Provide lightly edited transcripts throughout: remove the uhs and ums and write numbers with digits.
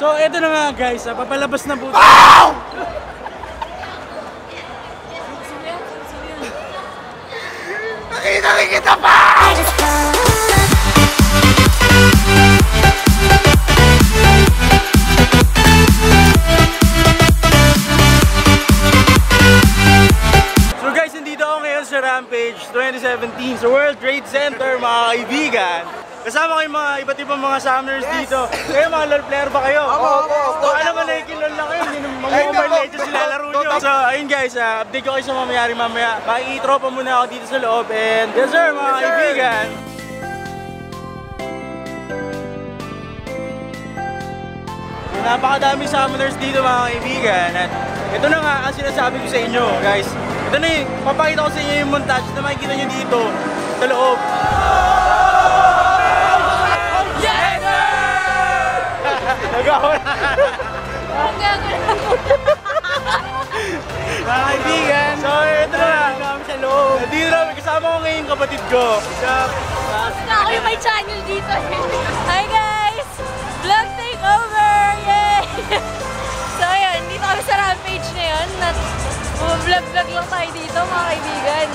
So, eto na nga guys, papalabas na po. Nakita kita pa! So guys, nandito ako ngayon sa Rampage 2017 sa World Trade Center, mga kaibigan. Kasama ko yung mga iba't ibang mga summoners dito. Kayo mga LOL player ba kayo? Opo. Alam mo na yung LOL lang kayo, mga Mobile Legends sila laro nyo. So ayun guys, update ko kayo sa mamayari mamaya. Makikitropa muna ako dito sa loob and yes sir mga kaibigan. Napakadami summoners dito mga kaibigan. At ito na nga ang sinasabi ko sa inyo guys. Ito na yung, papakita ko sa inyo yung montage na makikita nyo dito sa loob. Nagawa na! Ang gagawin mo! Mga kaibigan, so ito na lang kami sa loob. Dito na, kasama ko ngayon kapatid ko. Basta ako yung may channel dito. Hi guys! Vlog takeover! Yay! So ayun, dito kami sa Rampage ngayon. Vlog-vlog lang tayo dito mga kaibigan.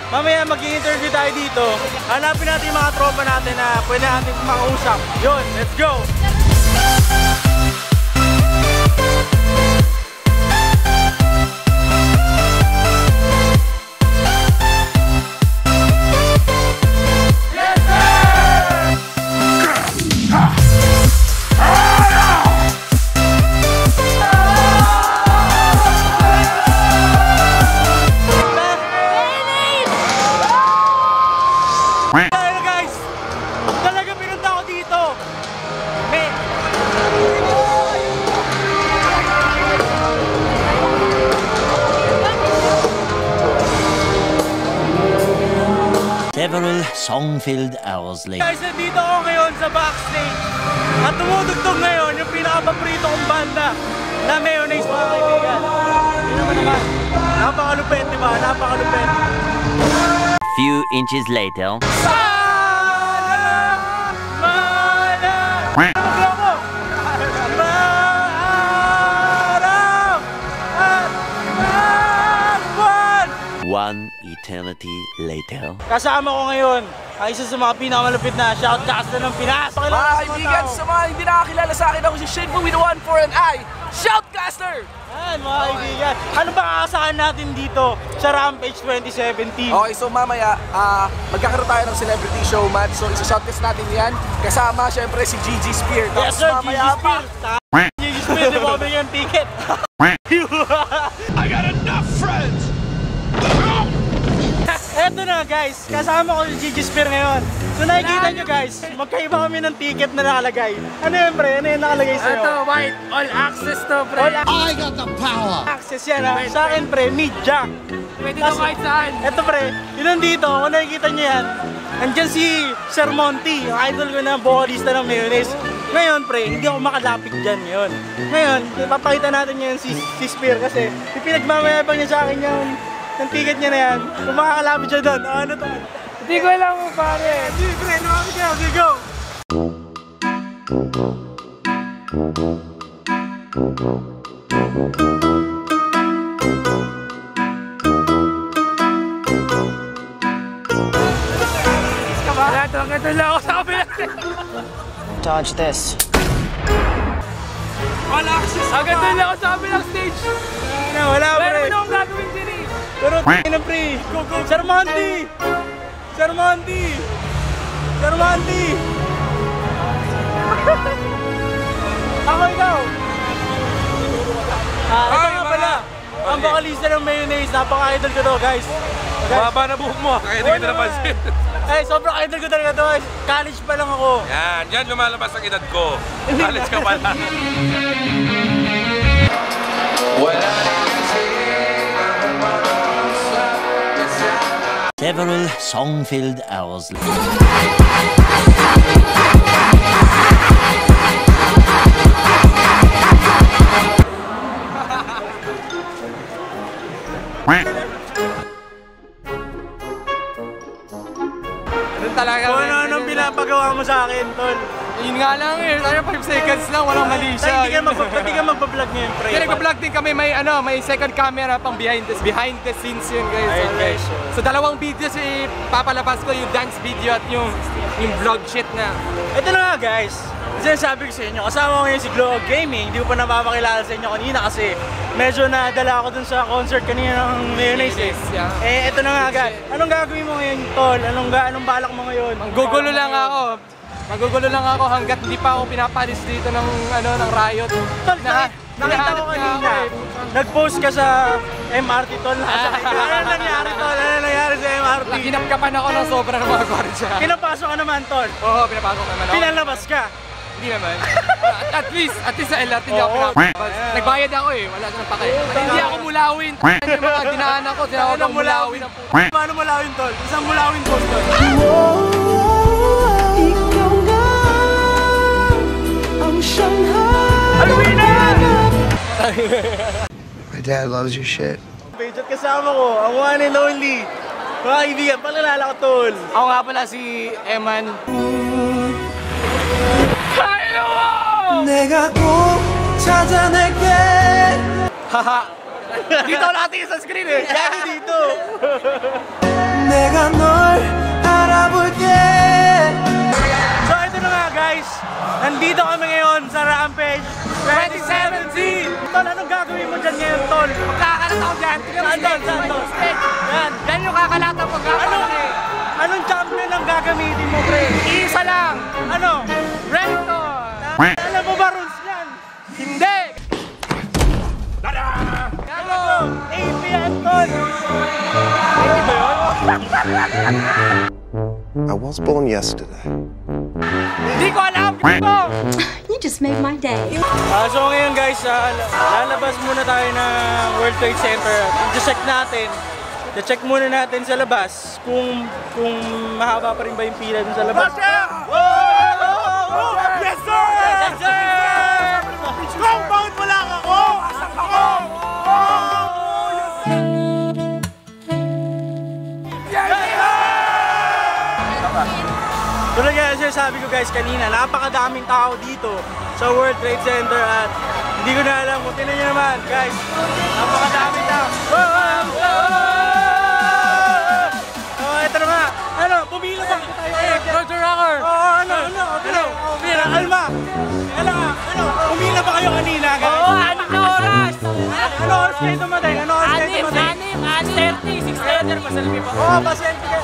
Mamaya mag-i-interview tayo dito. Hanapin natin yung mga tropa natin na pwede natin makausap. Yun, let's go! Several song-filled hours later. Guys, nandito ako ngayon sa backstage. At tumutugtog ngayon yung pinaka-paborito kong banda na Mayonnaise mga kaibigan. Yun naman. Napakalupet, diba? Napakalupet. Few inches later. One eternity later. Kasama ko ngayon ang isa sa mga pinakamalupit na shoutcaster ng Pinas. Mga kaibigan, sa mga hindi nakakilala sa akin, ako si Shinfu with the one for an eye, Shoutcaster! Yan mga kaibigan. Ano ba aasahan natin dito sa Rampage 2017? Okay, so mamaya, magkakaroon tayo ng celebrity show match. So isa-shoutcast natin yan. Kasama, syempre, si Gigi Spear. Yes sir, Gigi Spear. Gigi Spear, di ba yung ticket? I got enough friends! Eto na guys, kasama ko si Gigi Spear ngayon. So nakikita nyo guys, magkaiba kami ng ticket na nakalagay. Ano yun pre? Ano yung nakalagay sa'yo? Ito, white. All access to, pre. All I got the power! access yan ha. Sa akin pre, meet Jack. Pwede to kahit saan. Eto pre, yun nandito, kung nakikita nyo yan, andyan si Sir Monty, yung idol ko na vocalista ng Mayonnaise. Ngayon pre, hindi ako makalapit dyan ngayon. Ngayon, ipapakita natin ngayon si Spear kasi pinagmamayabang niya sa akin yung ticket niya na yan. Kung makakalapit siya doon, ano to? Hindi ko alam mo, pare. Sige pre, lumapit ka, sige go! Ito lang ako sa kabila. Dodge this. All access. Agad doon lang ako sa kabilang stage. Wala pre. Meron na akong gagawin din eh. Pero na pre, go go! Sir Monty! Sir Monty! Sir Monty! Ako ikaw! Ito nga pala, ang vocalista ng Mayonnaise, napaka-idol ko to guys. Baba na buhok mo, kaya hindi kita napansin. Eh, sobrang idol ko talaga to. College pa lang ako. Yan lumalabas ang edad ko. College ka pala. Several song-filled hours later. Kung ano-anong pinapagawa mo sa akin, tol. Yun nga lang eh, tayo 5 seconds lang, walang mali siya. Hindi ka magpa-vlog ngayon, pre. Kaya nag-vlog din kami, may second camera pang behind the scenes yun guys. Ayun, Alright. guys. So dalawang videos eh, papalabas ko yung dance video at yung vlog shit na. Ito na nga guys, sinasabi ko sa inyo, kasama ko ngayon si Glow of Gaming. Hindi ko pa napapakilala sa inyo kanina kasi medyo nadala ako dun sa concert kanina ng Mayonnaise eh. Yeah. Eh, ito na nga guys. Anong gagawin mo ngayon, Tol? Anong balak mo ngayon? Magugulo lang ako. Magugulo lang ako hanggat hindi pa ako pinapalis dito ng riot. Tol, nakita ko kanina. Nag-post ka sa MRT, Tol. Ano nangyari, Tol? Ano nangyari sa MRT? Ginapkapan ako ng sobra ng mga kwartya. Pinapasok ka naman, Tol. Oo, pinapasok naman ako. Pinalabas ka. Hindi naman. At least sa LRT hindi ako pinapasok. Nagbayad ako eh, wala nang pake. Hindi ako mulawin. Yung mga dinaanan ko, tinawag akong mulawin. Paano mulawin, Tol? Isang mulawin post, Tol. My dad loves your shit. Page at kasama ko, ang one and only. Mga kaibigan, palala ko, Tol. Ako nga pala si Eman. 내가 꼭 찾아낼게. Haha. Dito natin sa screen eh. Gago dito. 내가 널 알아볼게. So ito na nga guys, nandito kami ngayon sa Rampage 2017. Tol, anong gagawin mo dyan ngayon, Tol? Magkakalat ako dyan. Saan, Tol? Saan, Tol? Yan. Yan yung kakalatan pagkakalat eh. Anong champion ang gagamitin mo, pre? Isa lang. Ano? Renton. Alam mo ba rules yan? Hindi. Ano? AP yan, Tol. AP ba yun? I was born yesterday. Hindi ko alam. Ito. You just made my day. So ngayon guys, lalabas muna tayo ng World Trade Center. I-check natin. I-check muna natin sa labas kung mahaba pa rin ba yung pila dun sa labas. Yes sir! Yes sir! Kung bakit wala ako? Asan ako? Tulad nga sinasabi ko guys kanina, napakadaming tao dito sa World Trade Center at hindi ko na alam kung tinan nyo naman guys, napakadaming tao. Ito na nga, ano, pumila ba tayo? Roger Rocker. Ano, pumila, Alma. Pumila ba kayo kanina guys? Oo, anak na oras. Ano oras kayo dumating? Ano oras kayo dumating? 6:30 masalmi pa. Oo, pasyente ka.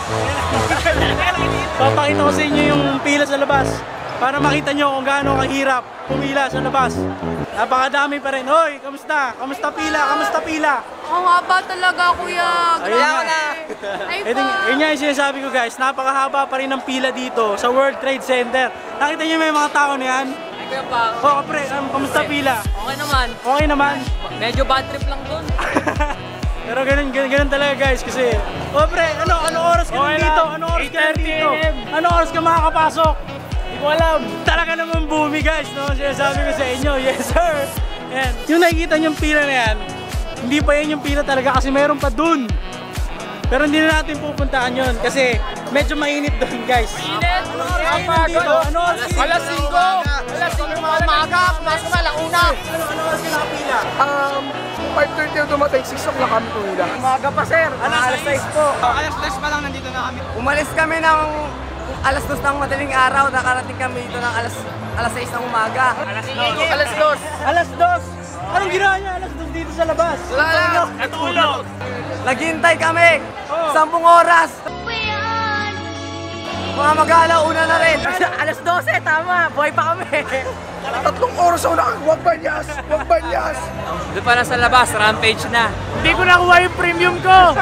Papakita ko sa inyo yung pila sa labas para makita nyo kung gaano kahirap pumila sa labas. Napakadami pa rin. Hoy, kamusta? Kamusta pila? Kamusta pila? Ang haba talaga, kuya. Ayun Grabe. na. Ay, Yun nga yung sinasabi ko guys, napakahaba pa rin ng pila dito sa World Trade Center. Nakita nyo may mga tao na yan? Kaya pa. Oo, pre, kamusta pila? Okay naman. Okay naman. Medyo bad trip lang doon. Pero ganun talaga guys kasi pre, ano oras ka nandito? Ano oras ka nandito? Ano oras ka makakapasok? Hindi ko alam. Talaga naman boomy guys, no? Sinasabi ko sa inyo, yes sir. Yan. Yung nakikita niyong pila na yan, hindi pa yan yung pila talaga kasi meron pa dun. Pero hindi na natin pupuntahan yun kasi medyo mainit dun guys. Mainit? Dito, ano oras ka? Alas 5. Alas 5 umaga. Pumasok na lang una. Ano oras ka nakapila? 5:30 yung dumating, 6 o'clock kami tumila. Umaga pa sir. Alas 6 po. Alas 10 pa lang nandito na kami. Umalis kami ng alas 2 ng madaling araw, nakarating kami dito ng alas 6 ng umaga. Alas 2. Alas 2. Anong ginawa niya? Alas 2 dito sa labas. Wala lang. Natulog. Naghihintay kami. Oh. 10 oras. Mga mag-alauna na rin. Alas 12, tama. Buhay pa kami. 3 oras ako huwag banyas. Doon pa na sa labas, Rampage na. Hindi ko nakuha yung premium ko.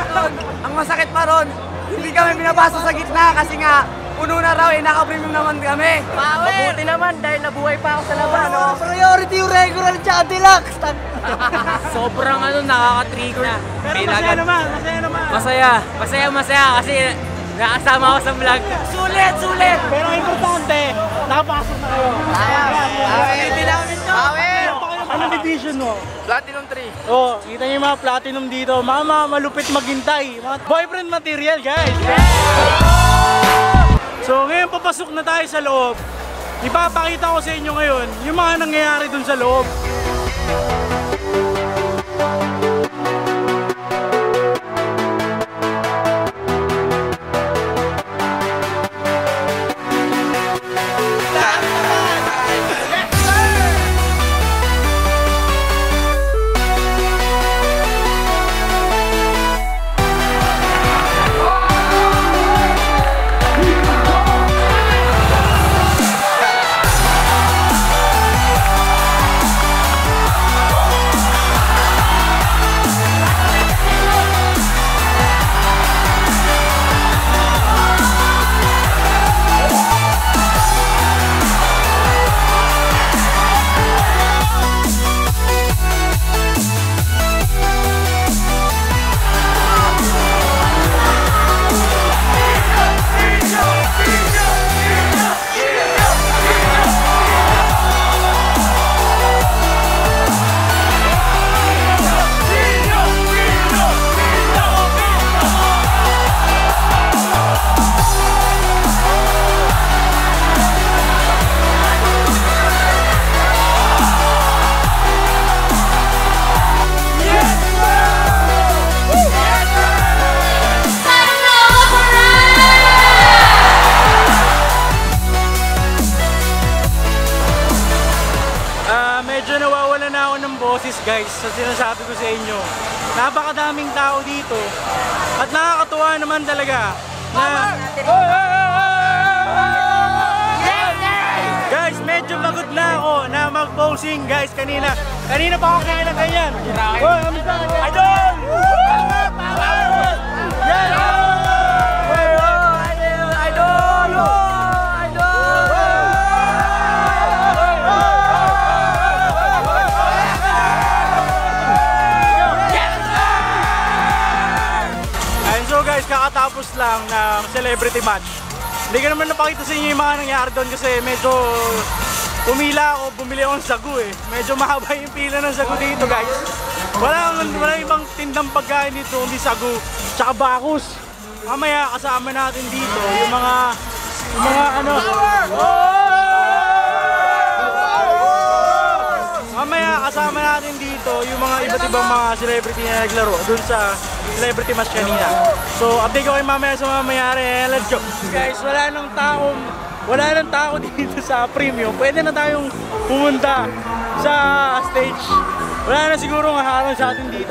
Ang masakit pa ron, hindi kami binabasa sa gitna kasi nga puno na raw, naka-premium naman kami. Mabuti naman dahil nabuhay pa ako sa labas. Priority yung regular at deluxe. Sobrang nakaka-trigger na. Pero masaya naman, masaya naman. Masaya kasi nakasama ako sa vlog. Sulit! Pero ang importante, nakapasok na kayo. Hindi namin to. Anong division mo? Platinum 3. Oh, kita niyo yung mga platinum dito. Mga malupit maghintay. Mga boyfriend material, guys. So, ngayon papasok na tayo sa loob. ipapakita ko sa inyo ngayon yung mga nangyayari dun sa loob. Medyo nawawala na ako ng boses guys sa sinasabi ko sa inyo. Napakadaming tao dito at nakakatuwa naman talaga na guys, medyo pagod na ako na mag-posing guys kanina. Kanina pa ako kaya na ganyan. Idol! Kakatapos lang ng celebrity match. Hindi ko naman napakita sa inyo yung mga nangyari doon kasi medyo pumila ako, bumili ako ng sagu eh. Medyo mahaba yung pila ng sagu dito guys. Wala ibang tindang pagkain dito, hindi sagu, tsaka bakus. Mamaya kasama natin dito yung mga ano. Mamaya kasama natin dito yung mga iba't ibang mga celebrity na naglaro dun sa celebrity match kanina. So update ko kayo mamaya sa mga mayari. Let's go! Guys, wala nang tao dito sa premium. Pwede na tayong pumunta sa stage. Wala na siguro maharang sa atin dito.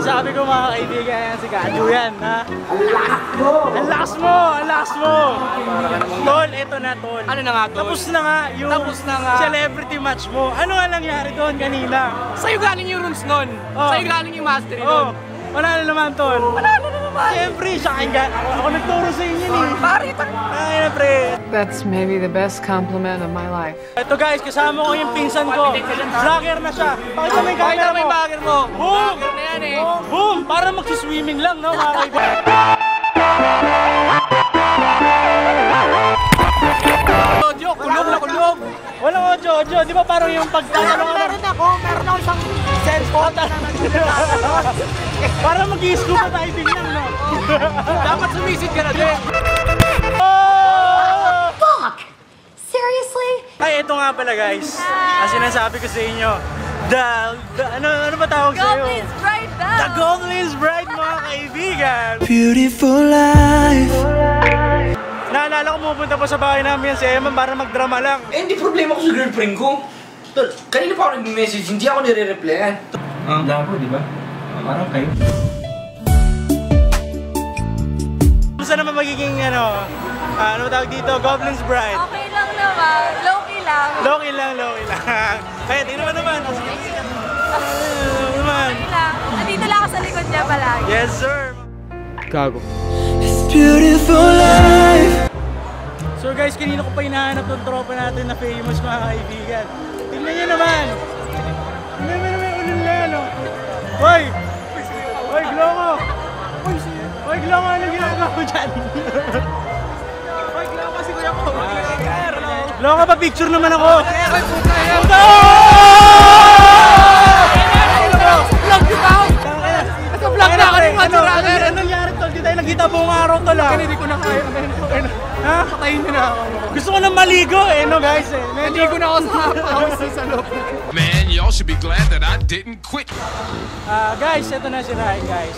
Sabi ko mga kaibigan, si Kadyo yan, ha? Ang lakas mo! Tol, eto na tol. Ano na nga tol? Tapos na nga yung celebrity match mo. Ano nga nangyari doon kanina? Sa'yo galing yung runes nun. Sa'yo galing yung mastery nun. Wala na naman tol. Siyempre, sa akin ako nagturo sa inyo ni. Ay na pre. That's maybe the best compliment of my life. Ito guys, kasama ko yung pinsan ko. Vlogger na siya. Pakita mo yung camera mo. Vlogger mo. Boom! Vlogger na yan eh. Boom! Para magsiswimming lang, no? Mga kaibigan. Audio, kulog na kulog. Walang audio. Di ba parang yung pagtatanong? Meron ako isang cellphone. Para mag-i-scuba diving lang, no? Dapat sumisid ka na din. Fuck! Seriously? Ay, ito nga pala guys. Ang sinasabi ko sa inyo. Ano ba tawag sa'yo? Goblin's Bride daw! The Goblin's Bride, mga kaibigan! Beautiful life. Naalala ko pupunta pa sa bahay namin si Eman para magdrama lang. Eh, hindi problema ko sa girlfriend ko. Tol, kanina pa ako nag-message, hindi ako nire-replyan. Dabo, di ba? Parang kayo. Kumusta naman magiging ano ba tawag dito? Goblin's Bride? Okay lang naman. Low-key lang. Low-key lang. Kaya tingnan mo naman. Okay lang. Andito lang ako sa likod niya palagi. Yes, sir. Gago. Beautiful life. So guys, kanina ko pa hinahanap ng tropa natin na famous, mga kaibigan. Tingnan nyo naman. Tingnan mo naman yung ulo niya, no? Hoy! Hoy, Glongo! Hoy, Glongo, ano ginagawa mo dyan? Hoy, Glongo, si Kuya ko. Glongo, pa-picture naman ako. Hoy, puta yan. Puta! Vlog yung tao! Nasa vlog na ako ng Matsuraner! Ano nangyari tol? Di tayo nagkita buong araw tol ah. Hindi ko na kaya. Ha? Patayin nyo na ako. Gusto ko na maligo eh, no guys eh. Naligo na ako sa house sa loob. Man, y'all should be glad that I didn't quit. Guys, eto na si Rai, guys.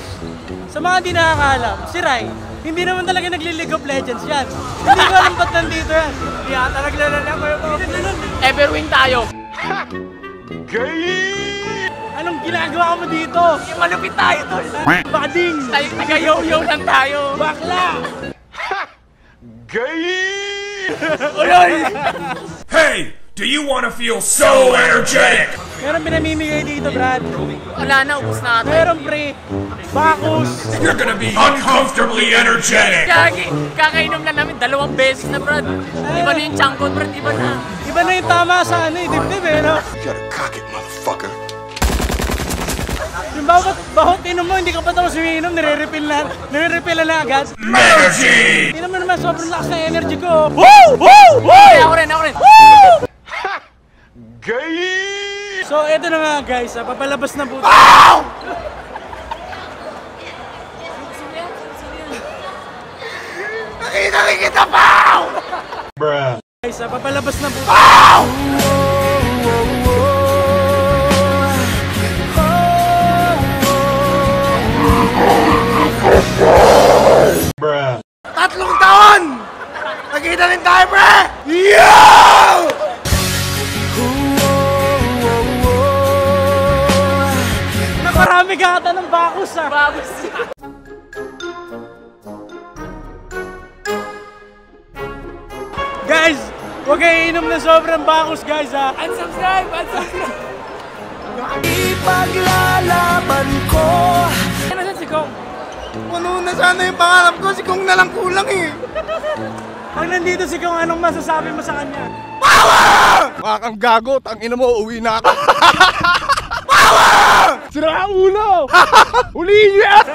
Sa mga di nakakaalam, si Rai, hindi naman talaga nagli-League of Legends yan. Hindi ko alam ba't nandito yan. Hindi ata naglalala ko yung Everwing tayo. Anong ginagawa mo dito? Malupit tayo to. Bading! Taga-yo-yo lang tayo. Bakla! Hey, do you want to feel so energetic? Meron pinamimigay dito, Brad. Wala na, ubus na ito. Meron pre. Bacchus. You're gonna be uncomfortably energetic. Kakainom na namin 2 beses na, Brad. Iba na yung changkot, Brad. Iba na. Iba na yung tama sa ano eh, dibdib eh, no? You gotta cock it, motherfucker. Yung bawat inom mo, hindi ka pa tapos umiinom, nire-refill na agad. Energy! Hindi naman sobrang lakas ng energy ko. Woo! Woo! Woo! Ako rin. Woo! So, eto na nga guys, papalabas na po. Nakikita pa! Bruh. Guys, papalabas na po. Bruh. 3 taon! Nakita rin tayo, pre! Yo! Nakarami ka ata ng Bacchus ah. Babos. Guys, huwag kayo inom na sobrang Bacchus guys ha. Unsubscribe! Ipaglalaban ko. Ano siya si Kong? Puno na sana yung pangarap ko, si Kong na lang kulang eh. Pag nandito si Kong, anong masasabi mo sa kanya? Mga kang gago, tangina mo, uwi na ako. Sira ang ulo! Ulihin niyo yan!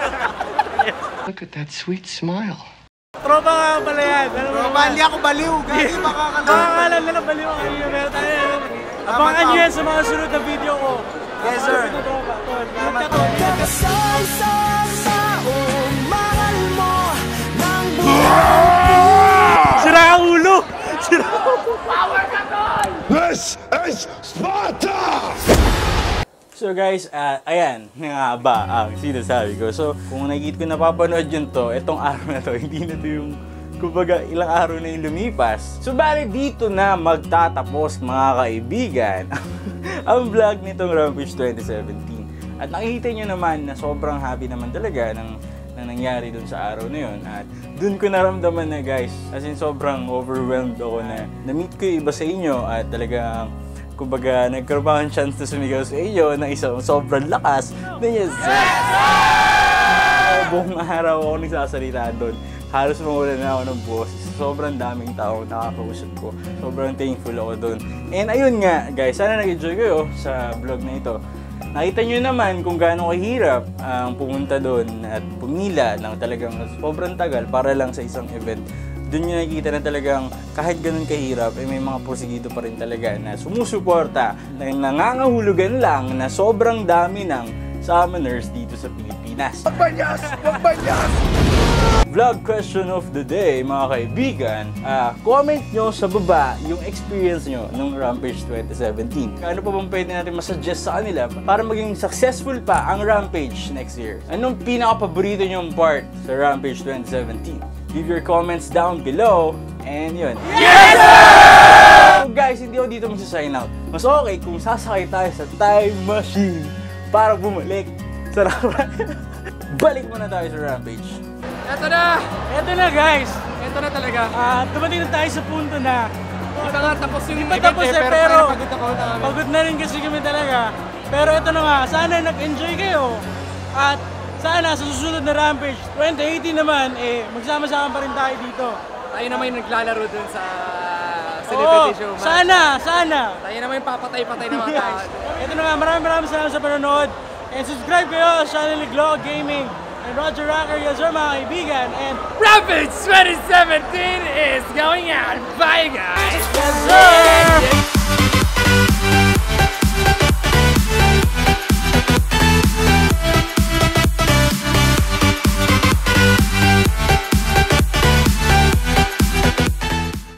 Look at that sweet smile. Tropa nga pala yan. Tropa, hindi ako baliw. Gagi, Makakalam na lang baliw ang kanina. Pero tayo, abangan nyo yan sa mga sunod na video ko. Yes, sir. Sira ang ulo! This is Sparta! So guys, ayan, nga ba ang sinasabi ko. So, kung nakikita ko napapanood yun to, itong araw na to, hindi na to yung, kumbaga, ilang araw na yung lumipas. So, bali dito na magtatapos, mga kaibigan, ang vlog nitong Rampage 2017. At nakikita nyo naman na sobrang happy naman talaga na nangyari dun sa araw na yun. At dun ko naramdaman na guys, as in sobrang overwhelmed ako na na-meet ko yung iba sa inyo at talagang kumbaga, nagkaroon pa akong chance na sumigaw sa iyo ng isang sobrang lakas na yes! Buong araw ako nagsasalita doon. Halos mawala na ako ng boses. Sobrang daming tao nakakausap ko. Sobrang thankful ako doon. And ayun nga, guys, sana nag-enjoy kayo sa vlog na ito. Nakita nyo naman kung gaano kahirap ang pumunta doon at pumila ng talagang sobrang tagal para lang sa isang event. Doon nyo nakikita na talagang kahit ganun kahirap, may mga porsigido pa rin talaga na sumusuporta, na nangangahulugan lang na sobrang dami ng summoners dito sa Pilipinas. Magbanyas! Magbanyas! Vlog question of the day, mga kaibigan, comment nyo sa baba yung experience nyo ng Rampage 2017. Ano pa bang pwede natin masuggest sa kanila para maging successful pa ang Rampage next year? Anong pinaka-paborito nyong part sa Rampage 2017? Leave your comments down below. And yun. Yes, sir! So guys, hindi ako dito magsasign out. Mas okay kung sasakay tayo sa time machine para bumalik sa Rampage. Balik muna tayo sa Rampage. Eto na! Eto na guys! Eto na talaga. Dumating na tayo sa punto na Iba nga tapos yung Di pa tapos event pero pagod ako na kami. pagod na rin kasi kami talaga. Pero ito na nga, sana nag-enjoy kayo. At sana sa susunod na Rampage 2018 naman, magsama-sama pa rin tayo dito. Tayo naman yung naglalaro dun sa celebrity show. Sana! Tayo naman yung papatay-patay na mga tao. Ito na nga, maraming salamat sa panonood. And subscribe kayo sa channel ni Glow Gaming and Roger Rocker, yes sir mga kaibigan. And Rampage 2017 is going out. Bye guys! yes sir!